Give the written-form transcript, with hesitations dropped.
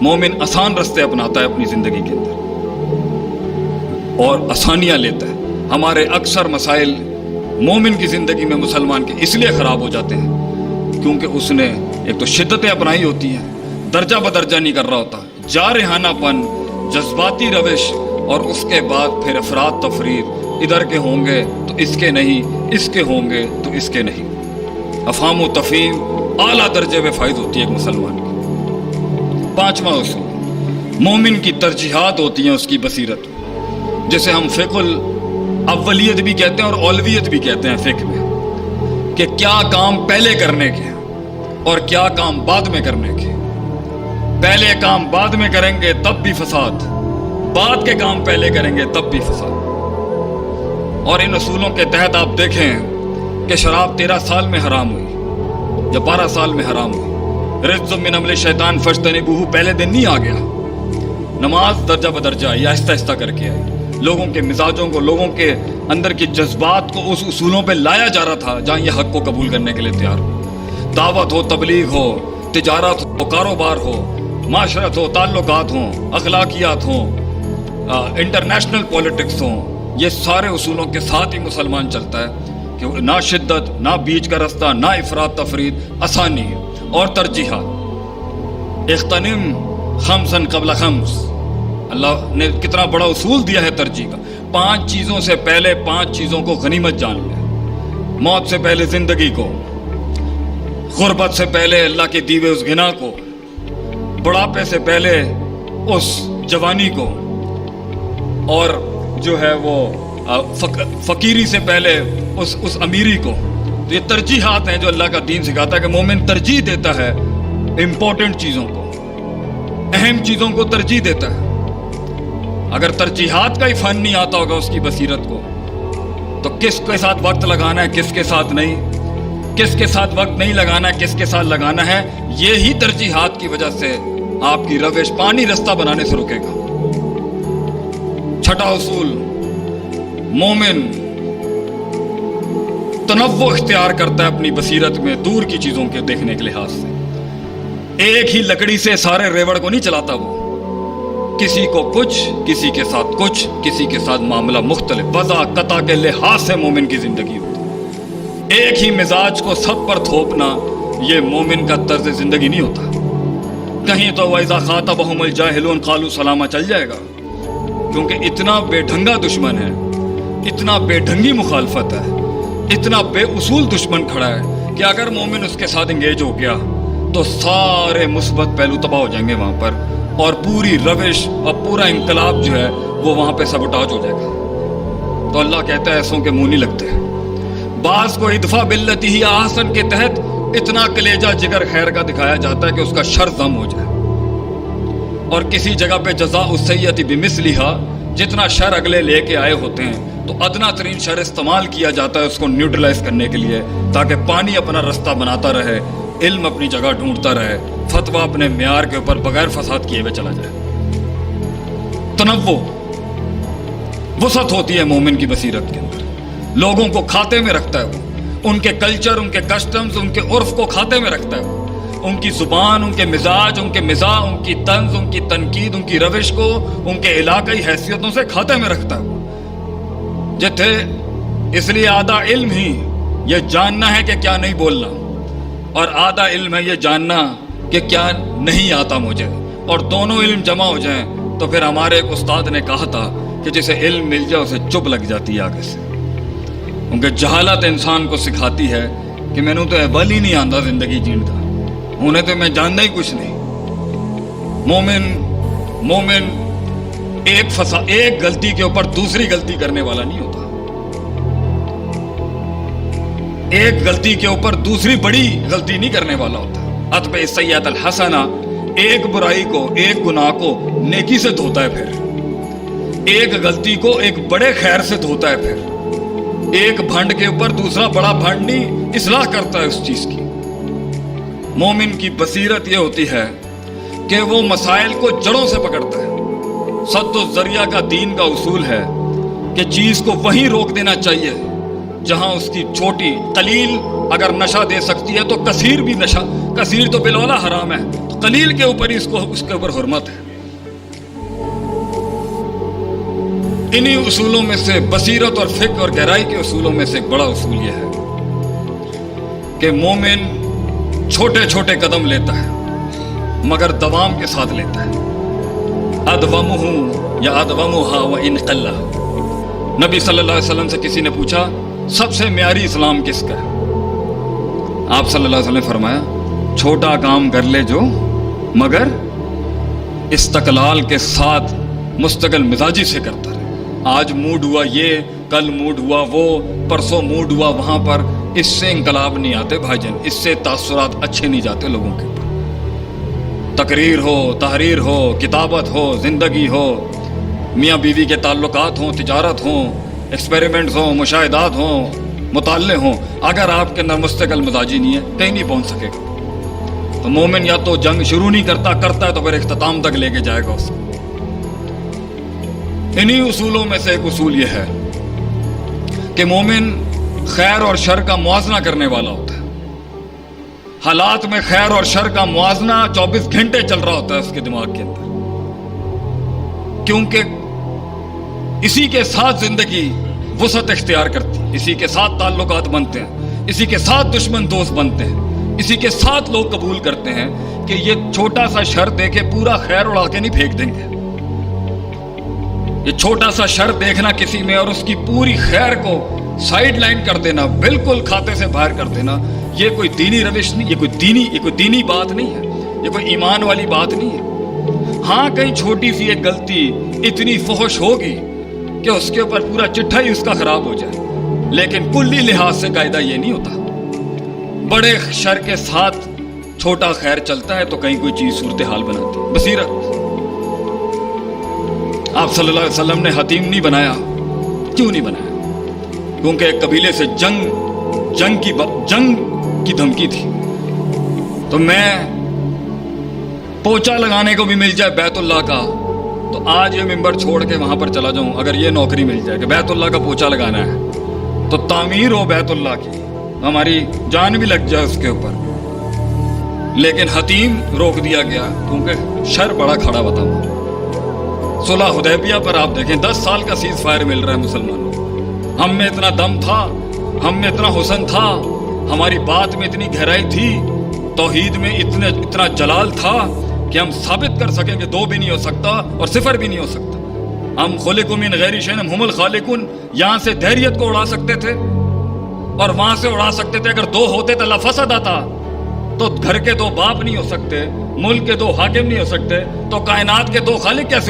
مومن آسان رستے اپناتا ہے اپنی زندگی کے اندر اور آسانیاں لیتا ہے۔ ہمارے اکثر مسائل مومن کی زندگی میں مسلمان کے اس لیے خراب ہو جاتے ہیں کیونکہ اس نے ایک تو شدتیں اپنائی ہوتی ہیں، درجہ بدرجہ نہیں کر رہا ہوتا، جارحانہ پن، جذباتی روش، اور اس کے بعد پھر افراد تفرید، ادھر کے ہوں گے تو اس کے نہیں، اس کے ہوں گے تو اس کے نہیں۔ افہام و تفہیم اعلیٰ درجے میں فائد ہوتی ہے ایک مسلمان کی۔ پانچواں اصول، مومن کی ترجیحات ہوتی ہیں اس کی بصیرت، جسے ہم فقہ الاولیت بھی کہتے ہیں اور اولویت بھی کہتے ہیں فقہ میں، کہ کیا کام پہلے کرنے کے اور کیا کام بعد میں کرنے کے۔ پہلے کام بعد میں کریں گے تب بھی فساد، بعد کے کام پہلے کریں گے تب بھی فساد۔ اور ان اصولوں کے تحت آپ دیکھیں کہ شراب 13 سال میں حرام ہوئی یا 12 سال میں حرام ہوئی، رجز من عمل شیطان فاجتنبوہ پہلے دن نہیں آ گیا، نماز درجہ بدرجہ آئی، آہستہ آہستہ کر کے آئی، لوگوں کے مزاجوں کو، لوگوں کے اندر کی جذبات کو اس اصولوں پہ لایا جا رہا تھا جہاں یہ حق کو قبول کرنے کے لیے تیار ہو۔ دعوت ہو، تبلیغ ہو، تجارت ہو، کاروبار ہو، معاشرت ہو، تعلقات ہوں، اخلاقیات ہوں، انٹرنیشنل پولیٹکس ہوں، یہ سارے اصولوں کے ساتھ ہی مسلمان چلتا ہے کہ نہ شدت، نہ بیچ کا رستہ، نہ افراط تفرید، آسانی اور ترجیحات۔ اغتنم خمسا قبل خمس، اللہ نے کتنا بڑا اصول دیا ہے ترجیح کا۔ 5 چیزوں سے پہلے 5 چیزوں کو غنیمت جان لے، موت سے پہلے زندگی کو، غربت سے پہلے اللہ کے دیوے اس غنا کو، بڑھاپے سے پہلے اس جوانی کو، اور جو ہے وہ فقیری سے پہلے اس امیری کو۔ تو یہ ترجیحات ہیں جو اللہ کا دین سکھاتا ہے کہ مومن ترجیح دیتا ہے امپورٹنٹ چیزوں کو، اہم چیزوں کو ترجیح دیتا ہے۔ اگر ترجیحات کا ہی فن نہیں آتا ہوگا اس کی بصیرت کو، تو کس کے ساتھ وقت لگانا ہے، کس کے ساتھ نہیں، کس کے ساتھ وقت نہیں لگانا ہے، کس کے ساتھ لگانا ہے، یہی ترجیحات کی وجہ سے آپ کی روش پانی رستہ بنانے سے رکے گا۔ چھٹا اصول، مومن تنوع اختیار کرتا ہے اپنی بصیرت میں دور کی چیزوں کے دیکھنے کے لحاظ سے۔ ایک ہی لکڑی سے سارے ریوڑ کو نہیں چلاتا وہ، کسی کو کچھ، کسی کے ساتھ کچھ، کسی کے ساتھ معاملہ مختلف، وضع قطع کے لحاظ سے مومن کی زندگی ہوتی ہے۔ ایک ہی مزاج کو سب پر تھوپنا یہ مومن کا طرز زندگی نہیں ہوتا۔ کہیں تو وَإِذَا خَاطَبَهُمُ الْجَاهِلُونَ قَالُوا سَلَامًا چل جائے گا، کیونکہ اتنا بے ڈھنگا دشمن ہے، اتنا بے ڈھنگی مخالفت ہے، اتنا بے اصول دشمن کھڑا ہے کہ اگر مومن اس کے ساتھ انگیج ہو گیا تو سارے مثبت پہلو تباہ ہو جائیں گے وہاں پر، اور پوری روش اور پورا انقلاب جو ہے وہ وہاں پہ سبوٹاج ہو جائے گا۔ تو اللہ کہتا ہے ایسوں کے منہ نہیں لگتے۔ بعض کو ادفع باللتی ہی احسن کے تحت اتنا کلیجہ جگر خیر کا دکھایا جاتا ہے کہ اس کا شر ضم ہو جائے، اور کسی جگہ پہ جزاء السیئۃ بمثلھا، جتنا شر اگلے لے کے آئے ہوتے ہیں تو ادنا ترین شر استعمال کیا جاتا ہے اس کو نیوٹرلائز کرنے کے لیے، تاکہ پانی اپنا رستہ بناتا رہے، علم اپنی جگہ ڈھونڈتا رہے، فتویٰ اپنے معیار کے اوپر بغیر فساد کیے ہوئے چلا جائے۔ تنوع، وسعت ہوتی ہے مومن کی بصیرت کے اندر، لوگوں کو کھاتے میں رکھتا ہے وہ، ان کے کلچر، ان کے کسٹمز، ان کے عرف کو کھاتے میں رکھتا ہے وہ، ان کی زبان، ان کے مزاج، ان کے مزاح، ان کی طنز، ان کی تنقید، ان کی روش کو ان کے علاقائی حیثیتوں سے کھاتے میں رکھتا ہے وہ۔ جتھے اس لیے آدھا علم ہی یہ جاننا ہے کہ کیا نہیں بولنا، اور آدھا علم ہے یہ جاننا کہ کیا نہیں آتا مجھے، اور دونوں علم جمع ہو جائیں تو پھر ہمارے ایک استاد نے کہا تھا کہ جسے علم مل جائے اسے چپ لگ جاتی ہے آگے سے، کیونکہ جہالت انسان کو سکھاتی ہے کہ میں نے تو اول ہی نہیں آندا زندگی جین کا، انہیں تو میں جاننا ہی کچھ نہیں۔ مومن ایک غلطی کے اوپر دوسری غلطی کرنے والا نہیں ہوتا، ایک غلطی کے اوپر دوسری بڑی غلطی نہیں کرنے والا ہوتا۔ اتبع السیئۃ الحسنہ، ایک برائی کو، ایک گناہ کو نیکی سے دھوتا ہے، پھر ایک غلطی کو ایک بڑے خیر سے دھوتا ہے، پھر ایک بھنڈ کے اوپر دوسرا بڑا بھنڈ نہیں، اصلاح کرتا ہے اس چیز کی۔ مومن کی بصیرت یہ ہوتی ہے کہ وہ مسائل کو جڑوں سے پکڑتا ہے۔ سد الذریعہ کا دین کا اصول ہے کہ چیز کو وہیں روک دینا چاہیے جہاں اس کی چھوٹی قلیل اگر نشہ دے سکتی ہے تو کثیر بھی نشہ، کثیر تو بالولا حرام ہے، تو قلیل کے اوپر ہی اس کے اوپر حرمت ہے. انہی اصولوں میں سے بصیرت اور فقہ اور گہرائی کے اصولوں میں سے ایک بڑا اصول یہ ہے کہ مومن چھوٹے چھوٹے قدم لیتا ہے مگر دوام کے ساتھ لیتا ہے. ادومہ یا ادومہا وان قل. نبی صلی اللہ علیہ وسلم سے کسی نے پوچھا سب سے معیاری اسلام کس کا ہے؟ آپ صلی اللہ علیہ وسلم نے فرمایا چھوٹا کام کر لے جو مگر استقلال کے ساتھ مستقل مزاجی سے کرتا رہے. آج موڈ ہوا یہ، کل موڈ ہوا وہ، پرسوں موڈ ہوا وہاں پر. اس سے انقلاب نہیں آتے بھائی جان، اس سے تاثرات اچھے نہیں جاتے لوگوں کے اوپر. تقریر ہو، تحریر ہو، کتابت ہو، زندگی ہو، میاں بیوی کے تعلقات ہوں، تجارت ہوں، ایکسپیریمنٹس ہوں، مشاہدات ہوں، مطالعے ہوں، اگر آپ کے اندر مستقل مزاجی نہیں ہے کہیں نہیں پہنچ سکے گا. تو مومن یا تو جنگ شروع نہیں کرتا ہے تو پھر اختتام تک لے کے جائے گا اس کو. انہی اصولوں میں سے ایک اصول یہ ہے کہ مومن خیر اور شر کا موازنہ کرنے والا ہوتا ہے. حالات میں خیر اور شر کا موازنہ 24 گھنٹے چل رہا ہوتا ہے اس کے دماغ کے اندر، کیونکہ اسی کے ساتھ زندگی وسعت اختیار کرتی ہے، اسی کے ساتھ تعلقات بنتے ہیں، اسی کے ساتھ دشمن دوست بنتے ہیں، اسی کے ساتھ لوگ قبول کرتے ہیں کہ یہ چھوٹا سا شر دیکھے پورا خیر اڑا کے نہیں پھینک دیں گے. یہ چھوٹا سا شر دیکھنا کسی میں اور اس کی پوری خیر کو سائیڈ لائن کر دینا، بالکل کھاتے سے باہر کر دینا، یہ کوئی دینی روش نہیں، یہ کوئی دینی بات نہیں ہے، یہ کوئی ایمان والی بات نہیں ہے. ہاں کہیں چھوٹی سی ایک غلطی اتنی فحش ہوگی کہ اس کے اوپر پورا چٹھا ہی اس کا خراب ہو جائے، لیکن کلی لحاظ سے قاعدہ یہ نہیں ہوتا. بڑے شر کے ساتھ چھوٹا خیر چلتا ہے تو کہیں کوئی چیز صورتحال بناتی ہے. بصیرت. آپ صلی اللہ علیہ وسلم نے حتیم نہیں بنایا. کیوں نہیں بنایا؟ کیونکہ ایک قبیلے سے جنگ کی دھمکی تھی. تو میں پوچھا لگانے کو بھی مل جائے بیت اللہ کا تو آج یہ ممبر چھوڑ کے وہاں پر چلا جاؤں. اگر یہ نوکری مل جائے کہ بیت اللہ کا پوچھا لگانا ہے تو تعمیر ہو بیت اللہ کی، ہماری جان بھی لگ جائے اس کے اوپر. لیکن حتیم روک دیا گیا کیونکہ شر بڑا کھڑا ہوا تھا. صلح حدیبیہ پر آپ دیکھیں 10 سال کا سیز فائر مل رہا ہے مسلمانوں. ہم میں اتنا دم تھا، ہم میں اتنا حسن تھا، ہماری بات میں اتنی گہرائی تھی، توحید میں اتنا جلال تھا کہ ہم ثابت کر سکیں کہ 2 بھی نہیں ہو سکتا اور 0 بھی نہیں ہو سکتا. ہم خلقوا من غیر شیء ہم الخالقون. یہاں سے دھیریت کو اڑا سکتے تھے اور وہاں سے اڑا سکتے تھے. اگر 2 ہوتے تو لفسد آتا. تو گھر کے 2 باپ نہیں ہو سکتے، ملک کے 2 حاکم نہیں ہو سکتے، تو کائنات کے 2 خالق کیسے